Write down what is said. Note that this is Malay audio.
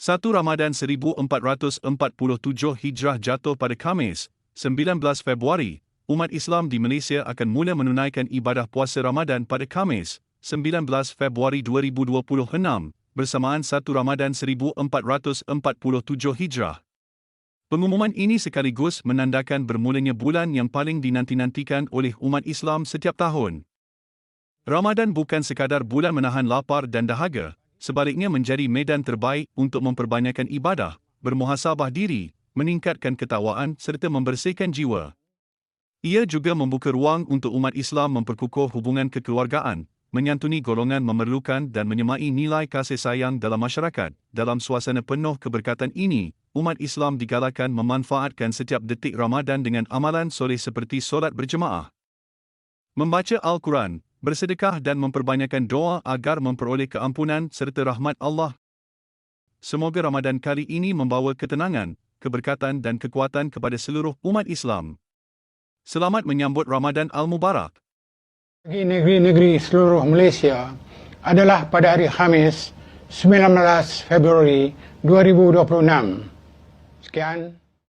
1 Ramadan 1447 Hijrah jatuh pada Khamis, 19 Februari. Umat Islam di Malaysia akan mula menunaikan ibadah puasa Ramadan pada Khamis, 19 Februari 2026, bersamaan 1 Ramadan 1447 Hijrah. Pengumuman ini sekaligus menandakan bermulanya bulan yang paling dinanti-nantikan oleh umat Islam setiap tahun. Ramadan bukan sekadar bulan menahan lapar dan dahaga, sebaliknya menjadi medan terbaik untuk memperbanyakkan ibadah, bermuhasabah diri, meningkatkan ketakwaan serta membersihkan jiwa. Ia juga membuka ruang untuk umat Islam memperkukuh hubungan kekeluargaan, menyantuni golongan memerlukan dan menyemai nilai kasih sayang dalam masyarakat. Dalam suasana penuh keberkatan ini, umat Islam digalakkan memanfaatkan setiap detik Ramadan dengan amalan soleh seperti solat berjemaah, membaca Al-Quran, bersedekah dan memperbanyakkan doa agar memperoleh keampunan serta rahmat Allah. Semoga Ramadan kali ini membawa ketenangan, keberkatan dan kekuatan kepada seluruh umat Islam. Selamat menyambut Ramadan Al-Mubarak. Bagi negeri-negeri seluruh Malaysia adalah pada hari Khamis 19 Februari 2026. Sekian.